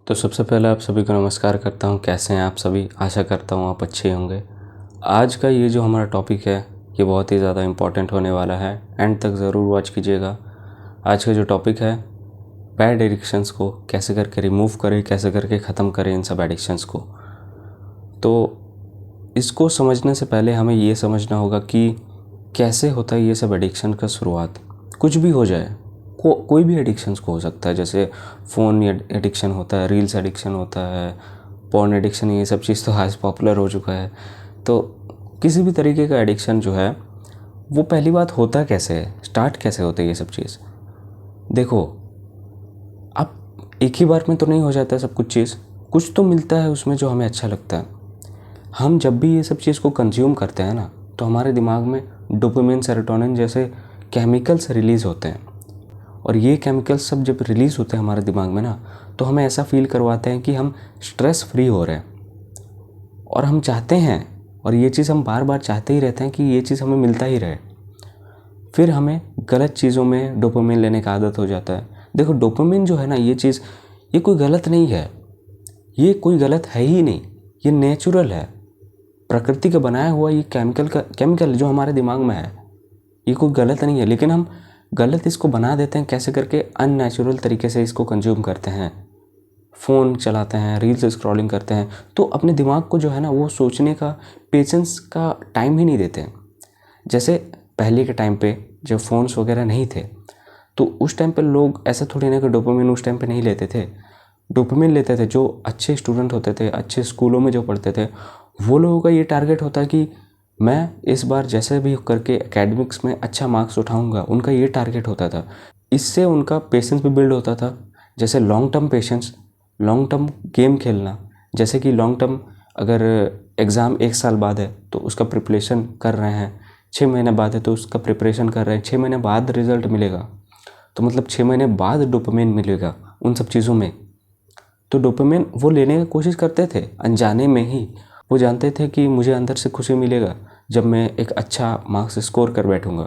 तो सबसे पहले आप सभी को नमस्कार करता हूँ। कैसे हैं आप सभी? आशा करता हूँ आप अच्छे होंगे। आज का ये जो हमारा टॉपिक है ये बहुत ही ज़्यादा इम्पॉर्टेंट होने वाला है, एंड तक ज़रूर वॉच कीजिएगा। आज का जो टॉपिक है, बैड एडिक्शंस को कैसे करके रिमूव करें, कैसे करके ख़त्म करें इन सब एडिक्शंस को। तो इसको समझने से पहले हमें ये समझना होगा कि कैसे होता है ये सब एडिक्शन का शुरुआत। कुछ भी हो जाए, कोई भी एडिक्शंस को हो सकता है, जैसे फ़ोन एडिक्शन होता है, रील्स एडिक्शन होता है, पॉर्न एडिक्शन, ये सब चीज़ तो आज पॉपुलर हो चुका है। तो किसी भी तरीके का एडिक्शन जो है वो पहली बात होता कैसे है, स्टार्ट कैसे होता है ये सब चीज़। देखो, अब एक ही बार में तो नहीं हो जाता है सब कुछ तो मिलता है उसमें जो हमें अच्छा लगता है। हम जब भी ये सब चीज़ को कंज्यूम करते हैं ना, तो हमारे दिमाग में डोपामिन, सेरोटोनिन जैसे केमिकल्स रिलीज़ होते हैं, और ये केमिकल्स सब जब रिलीज़ होते हैं हमारे दिमाग में ना, तो हमें ऐसा फील करवाते हैं कि हम स्ट्रेस फ्री हो रहे हैं। और हम चाहते हैं, और ये चीज़ हम बार बार चाहते ही रहते हैं कि ये चीज़ हमें मिलता ही रहे। फिर हमें गलत चीज़ों में डोपामिन लेने का आदत हो जाता है। देखो, डोपामिन जो है ना, ये चीज़ ये कोई गलत नहीं है, ये कोई गलत है ही नहीं, ये नेचुरल है, प्रकृति का बनाया हुआ ये केमिकल जो हमारे दिमाग में है, ये कोई गलत नहीं है। लेकिन हम गलत इसको बना देते हैं, कैसे करके अननेचुरल तरीके से इसको कंज्यूम करते हैं। फ़ोन चलाते हैं, रील्स स्क्रॉलिंग करते हैं, तो अपने दिमाग को जो है ना वो सोचने का, पेशेंस का टाइम ही नहीं देते हैं। जैसे पहले के टाइम पे जब फ़ोन्स वगैरह नहीं थे, तो उस टाइम पे लोग ऐसा थोड़ी ना कि डोपामिन उस टाइम पे नहीं लेते थे। डोपामिन लेते थे जो अच्छे स्टूडेंट होते थे, अच्छे स्कूलों में जो पढ़ते थे, वो लोगों का ये टारगेट होता है कि मैं इस बार जैसे भी करके एकेडमिक्स में अच्छा मार्क्स उठाऊंगा, उनका ये टारगेट होता था। इससे उनका पेशेंस भी बिल्ड होता था। जैसे long term patience, long term game खेलना, जैसे कि लॉन्ग टर्म अगर एग्ज़ाम 1 साल बाद है तो उसका प्रिपरेशन कर रहे हैं, 6 महीने बाद है तो उसका प्रिपरेशन कर रहे हैं, 6 महीने बाद रिजल्ट मिलेगा, तो मतलब 6 महीने बाद डोपामिन मिलेगा उन सब चीज़ों में। तो डोपामिन वो लेने की कोशिश करते थे अनजाने में ही। वो जानते थे कि मुझे अंदर से खुशी मिलेगा जब मैं एक अच्छा मार्क्स स्कोर कर बैठूंगा,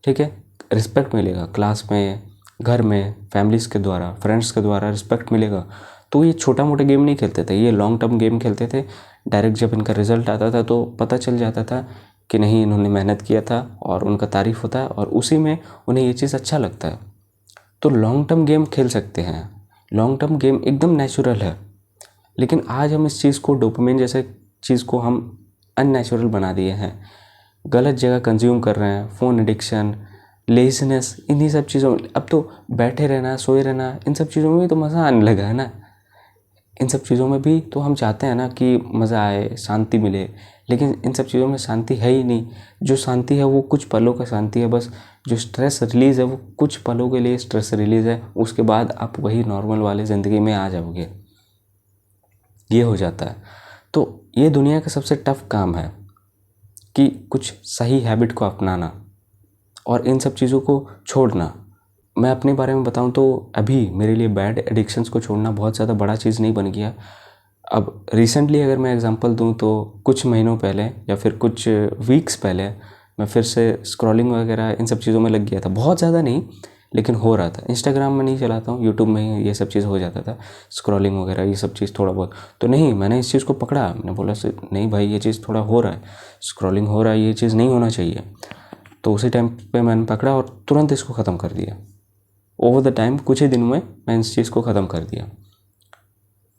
ठीक है, रिस्पेक्ट मिलेगा क्लास में, घर में, फैमिलीज़ के द्वारा, फ्रेंड्स के द्वारा रिस्पेक्ट मिलेगा। तो ये छोटा मोटा गेम नहीं खेलते थे, ये लॉन्ग टर्म गेम खेलते थे। डायरेक्ट जब इनका रिजल्ट आता था तो पता चल जाता था कि नहीं, इन्होंने मेहनत किया था, और उनका तारीफ़ होता है, और उसी में उन्हें ये चीज़ अच्छा लगता है। तो लॉन्ग टर्म गेम खेल सकते हैं, लॉन्ग टर्म गेम एकदम नेचुरल है। लेकिन आज हम इस चीज़ को, डोपामिन जैसे चीज़ को हम अननेचुरल बना दिए हैं, गलत जगह कंज्यूम कर रहे हैं। फ़ोन एडिक्शन, लेज़ीनेस, इन्हीं सब चीज़ों में अब तो बैठे रहना, सोए रहना, इन सब चीज़ों में भी तो मज़ा आने लगा है ना। इन सब चीज़ों में भी तो हम चाहते हैं ना कि मज़ा आए, शांति मिले, लेकिन इन सब चीज़ों में शांति है ही नहीं। जो शांति है वो कुछ पलों का शांति है बस। जो स्ट्रेस रिलीज़ है वो कुछ पलों के लिए स्ट्रेस रिलीज़ है, उसके बाद आप वही नॉर्मल वाले ज़िंदगी में आ जाओगे, ये हो जाता है। तो ये दुनिया का सबसे टफ काम है कि कुछ सही हैबिट को अपनाना और इन सब चीज़ों को छोड़ना। मैं अपने बारे में बताऊं तो अभी मेरे लिए बैड एडिक्शंस को छोड़ना बहुत ज़्यादा बड़ा चीज़ नहीं बन गया। अब रिसेंटली अगर मैं एग्जांपल दूं तो कुछ महीनों पहले या फिर कुछ वीक्स पहले मैं फिर से स्क्रॉलिंग वगैरह इन सब चीज़ों में लग गया था। बहुत ज़्यादा नहीं, लेकिन हो रहा था। इंस्टाग्राम में नहीं चलाता हूँ, यूट्यूब में ही ये सब चीज़ हो जाता था, स्क्रॉलिंग वगैरह ये सब चीज़ थोड़ा बहुत। तो नहीं, मैंने इस चीज़ को पकड़ा, मैंने बोला से नहीं भाई, ये चीज़ थोड़ा हो रहा है, स्क्रॉलिंग हो रहा है, ये चीज़ नहीं होना चाहिए। तो उसी टाइम पे मैंने पकड़ा और तुरंत इसको ख़त्म कर दिया। ओवर द टाइम कुछ ही दिनों में मैं इस चीज़ को ख़त्म कर दिया।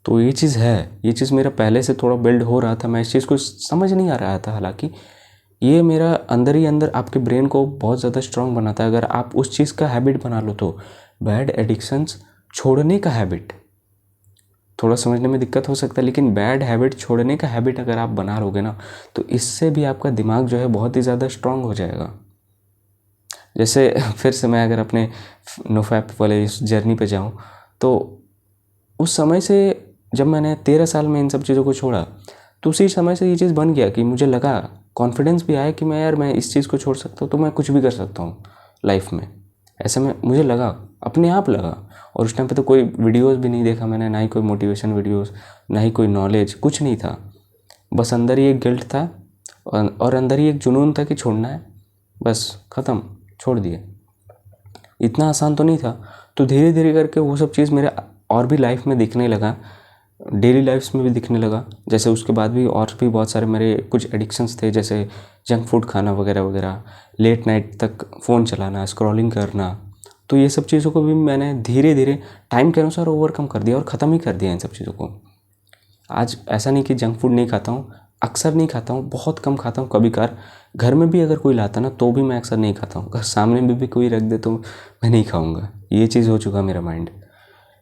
तो ये चीज़ है, ये चीज़ मेरा पहले से थोड़ा बिल्ड हो रहा था, मैं इस चीज़ को समझ नहीं आ रहा था। हालांकि ये मेरा अंदर ही अंदर आपके ब्रेन को बहुत ज़्यादा स्ट्रांग बनाता है अगर आप उस चीज़ का हैबिट बना लो तो। बैड एडिक्शंस छोड़ने का हैबिट थोड़ा समझने में दिक्कत हो सकता है, लेकिन बैड हैबिट छोड़ने का हैबिट अगर आप बना लोगे ना, तो इससे भी आपका दिमाग जो है बहुत ही ज़्यादा स्ट्रांग हो जाएगा। जैसे फिर से मैं अगर अपने नोफैप वाले इस जर्नी पे जाऊँ, तो उस समय से जब मैंने 13 साल में इन सब चीज़ों को छोड़ा, तो उसी समय से ये चीज़ बन गया कि मुझे लगा, कॉन्फिडेंस भी आया कि मैं इस चीज़ को छोड़ सकता हूँ, तो मैं कुछ भी कर सकता हूँ लाइफ में। ऐसे में मुझे लगा, अपने आप लगा। और उस टाइम पे तो कोई वीडियोस भी नहीं देखा मैंने, ना ही कोई मोटिवेशन वीडियोस, ना ही कोई नॉलेज, कुछ नहीं था। बस अंदर ही एक गिल्ट था और अंदर ही एक जुनून था कि छोड़ना है, बस ख़त्म, छोड़ दिए। इतना आसान तो नहीं था। तो धीरे धीरे करके वो सब चीज़ मेरे और भी लाइफ में दिखने लगा, डेली लाइफ्स में भी दिखने लगा। जैसे उसके बाद भी और भी बहुत सारे मेरे कुछ एडिक्शंस थे, जैसे जंक फूड खाना वगैरह वगैरह, लेट नाइट तक फ़ोन चलाना, स्क्रॉलिंग करना। तो ये सब चीज़ों को भी मैंने धीरे धीरे टाइम के अनुसार ओवरकम कर दिया और ख़त्म ही कर दिया इन सब चीज़ों को। आज ऐसा नहीं कि जंक फूड नहीं खाता हूँ, अक्सर नहीं खाता हूँ, बहुत कम खाता हूँ। कभी कभार घर में भी अगर कोई लाता ना तो भी मैं अक्सर नहीं खाता हूँ। अगर सामने में भी कोई रख दे तो मैं नहीं खाऊँगा, ये चीज़ हो चुका मेरा माइंड।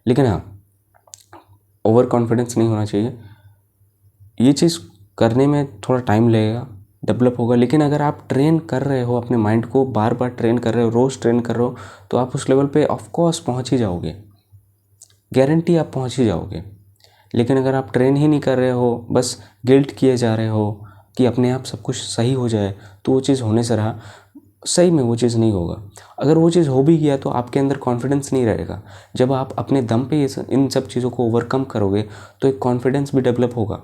लेकिन हाँ, ओवर कॉन्फिडेंस नहीं होना चाहिए। ये चीज़ करने में थोड़ा टाइम लगेगा, डेवलप होगा। लेकिन अगर आप ट्रेन कर रहे हो अपने माइंड को, बार बार ट्रेन कर रहे हो, रोज़ ट्रेन कर रहे हो, तो आप उस लेवल पे ऑफ कोर्स पहुँच ही जाओगे, गारंटी आप पहुँच ही जाओगे। लेकिन अगर आप ट्रेन ही नहीं कर रहे हो, बस गिल्ट किए जा रहे हो कि अपने आप सब कुछ सही हो जाए, तो वो चीज़ होने से रहा, सही में वो चीज़ नहीं होगा। अगर वो चीज़ हो भी गया तो आपके अंदर कॉन्फिडेंस नहीं रहेगा। जब आप अपने दम पे इन सब चीज़ों को ओवरकम करोगे तो एक कॉन्फिडेंस भी डेवलप होगा।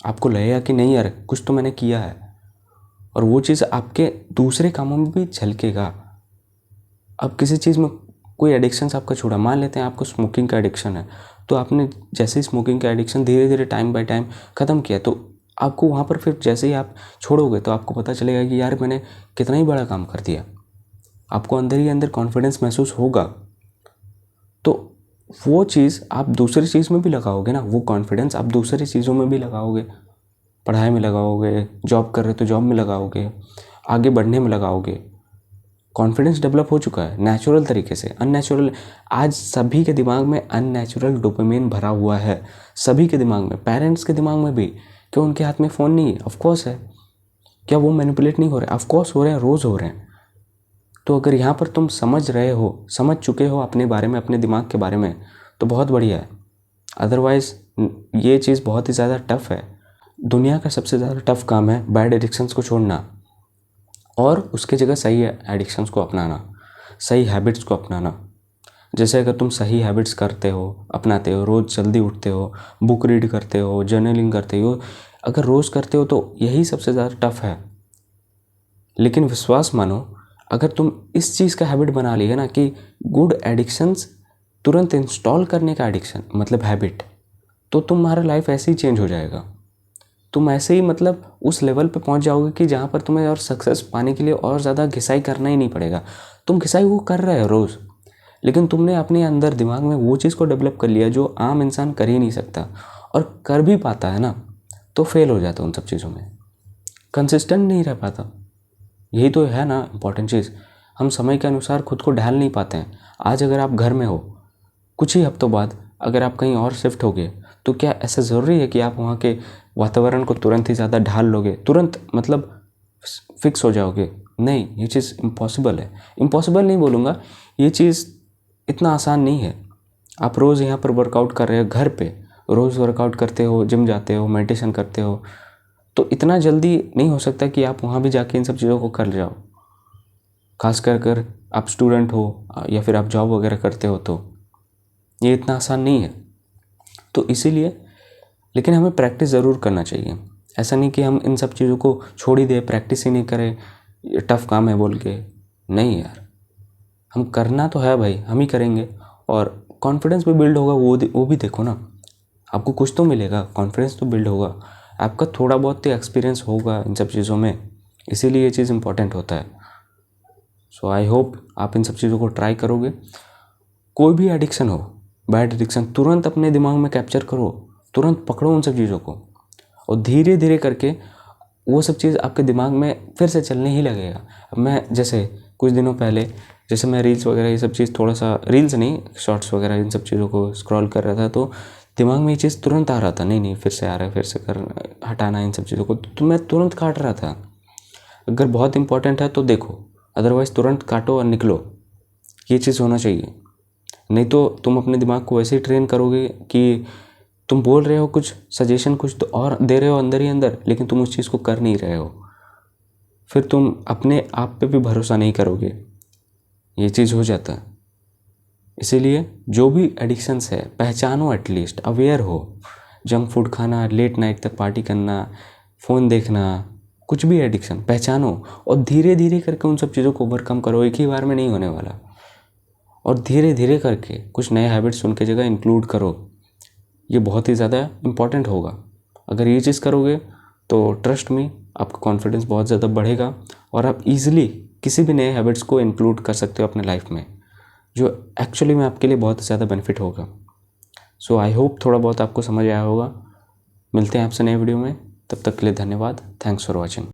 आपको लगेगा कि नहीं यार, कुछ तो मैंने किया है, और वो चीज़ आपके दूसरे कामों में भी झलकेगा। अब किसी चीज़ में कोई एडिक्शन आपका छोड़ा, मान लेते हैं आपको स्मोकिंग का एडिक्शन है, तो आपने जैसे ही स्मोकिंग का एडिक्शन धीरे धीरे टाइम बाय टाइम ख़त्म किया, तो आपको वहाँ पर फिर जैसे ही आप छोड़ोगे तो आपको पता चलेगा कि यार मैंने कितना ही बड़ा काम कर दिया। आपको अंदर ही अंदर कॉन्फिडेंस महसूस होगा। तो वो चीज़ आप दूसरी चीज़ में भी लगाओगे ना, वो कॉन्फिडेंस आप दूसरी चीज़ों में भी लगाओगे, पढ़ाई में लगाओगे, जॉब कर रहे हो तो जॉब में लगाओगे, आगे बढ़ने में लगाओगे। कॉन्फिडेंस डेवलप हो चुका है नेचुरल तरीके से। अननेचुरल, आज सभी के दिमाग में अननेचुरल डोपामिन भरा हुआ है, सभी के दिमाग में, पेरेंट्स के दिमाग में भी। क्यों उनके हाथ में फ़ोन नहीं है? ऑफकोर्स है। क्या वो मैनिपुलेट नहीं हो रहे? ऑफकोर्स हो रहे हैं, रोज़ हो रहे हैं। तो अगर यहाँ पर तुम समझ रहे हो, समझ चुके हो अपने बारे में, अपने दिमाग के बारे में, तो बहुत बढ़िया है। अदरवाइज़ ये चीज़ बहुत ही ज़्यादा टफ़ है। दुनिया का सबसे ज़्यादा टफ़ काम है बैड एडिक्शंस को छोड़ना और उसके जगह सही एडिक्शंस को अपनाना, सही हैबिट्स को अपनाना। जैसे अगर तुम सही हैबिट्स करते हो, अपनाते हो, रोज़ जल्दी उठते हो, बुक रीड करते हो, जर्नलिंग करते हो, अगर रोज़ करते हो तो यही सबसे ज़्यादा टफ़ है। लेकिन विश्वास मानो, अगर तुम इस चीज़ का हैबिट बना लिया ना कि गुड एडिक्शंस तुरंत इंस्टॉल करने का एडिक्शन मतलब हैबिट, तो तुम्हारा लाइफ ऐसे ही चेंज हो जाएगा। तुम ऐसे ही मतलब उस लेवल पे पहुंच जाओगे कि जहाँ पर तुम्हें और सक्सेस पाने के लिए और ज़्यादा घिसाई करना ही नहीं पड़ेगा। तुम घिसाई वो कर रहे हो रोज़, लेकिन तुमने अपने अंदर दिमाग में वो चीज़ को डेवलप कर लिया जो आम इंसान कर ही नहीं सकता, और कर भी पाता है ना तो फेल हो जाता है उन सब चीज़ों में, कंसिस्टेंट नहीं रह पाता। यही तो है ना इम्पॉर्टेंट चीज़। हम समय के अनुसार खुद को ढाल नहीं पाते हैं। आज अगर आप घर में हो, कुछ ही हफ्तों बाद अगर आप कहीं और शिफ्ट हो गए, तो क्या ऐसा ज़रूरी है कि आप वहाँ के वातावरण को तुरंत ही ज़्यादा ढाल लोगे, तुरंत मतलब फिक्स हो जाओगे? नहीं, ये चीज़ इम्पॉसिबल है। इम्पॉसिबल नहीं बोलूँगा, ये चीज़ इतना आसान नहीं है। आप रोज़ यहाँ पर वर्कआउट कर रहे हो, घर पे रोज़ वर्कआउट करते हो, जिम जाते हो, मेडिटेशन करते हो, तो इतना जल्दी नहीं हो सकता कि आप वहाँ भी जाके इन सब चीज़ों को कर जाओ। खास कर आप स्टूडेंट हो या फिर आप जॉब वगैरह करते हो, तो ये इतना आसान नहीं है। तो इसीलिए, लेकिन हमें प्रैक्टिस ज़रूर करना चाहिए। ऐसा नहीं कि हम इन सब चीज़ों को छोड़ ही दें, प्रैक्टिस ही नहीं करें, ये टफ़ काम है बोल के। नहीं यार, हम करना तो है भाई, हम ही करेंगे, और कॉन्फिडेंस भी बिल्ड होगा। वो भी देखो ना, आपको कुछ तो मिलेगा, कॉन्फिडेंस तो बिल्ड होगा, आपका थोड़ा बहुत तो एक्सपीरियंस होगा इन सब चीज़ों में, इसीलिए ये चीज़ इंपॉर्टेंट होता है। सो आई होप आप इन सब चीज़ों को ट्राई करोगे। कोई भी एडिक्शन हो, बैड एडिक्शन, तुरंत अपने दिमाग में कैप्चर करो, तुरंत पकड़ो उन सब चीज़ों को, और धीरे धीरे करके वो सब चीज़ आपके दिमाग में फिर से चलने ही लगेगा। अब मैं जैसे कुछ दिनों पहले, जैसे मैं रील्स वगैरह ये सब चीज़, थोड़ा सा रील्स नहीं, शॉर्ट्स वगैरह इन सब चीज़ों को स्क्रॉल कर रहा था, तो दिमाग में ये चीज़ तुरंत आ रहा था, नहीं फिर से आ रहा है, फिर से कर हटाना इन सब चीज़ों को, तो मैं तुरंत काट रहा था। अगर बहुत इंपॉर्टेंट है तो देखो, अदरवाइज़ तुरंत काटो और निकलो, ये चीज़ होना चाहिए। नहीं तो तुम अपने दिमाग को वैसे ही ट्रेन करोगे कि तुम बोल रहे हो कुछ सजेशन, कुछ तो और दे रहे हो अंदर ही अंदर, लेकिन तुम उस चीज़ को कर नहीं रहे हो, फिर तुम अपने आप पे भी भरोसा नहीं करोगे, ये चीज़ हो जाता है। इसीलिए जो भी एडिक्शंस है पहचानो, एटलीस्ट अवेयर हो। जंक फूड खाना, लेट नाइट तक पार्टी करना, फ़ोन देखना, कुछ भी एडिक्शन पहचानो और धीरे धीरे करके उन सब चीज़ों को ओवरकम करो। एक ही बार में नहीं होने वाला, और धीरे धीरे करके कुछ नए हैबिट्स उनके जगह इंक्लूड करो। ये बहुत ही ज़्यादा इम्पॉर्टेंट होगा। अगर ये चीज़ करोगे तो ट्रस्ट मी आपका कॉन्फिडेंस बहुत ज़्यादा बढ़ेगा और आप इजीली किसी भी नए हैबिट्स को इंक्लूड कर सकते हो अपने लाइफ में, जो एक्चुअली में आपके लिए बहुत ज़्यादा बेनिफिट होगा। सो आई होप थोड़ा बहुत आपको समझ आया होगा। मिलते हैं आपसे नए वीडियो में, तब तक के लिए धन्यवाद। Thanks for watching.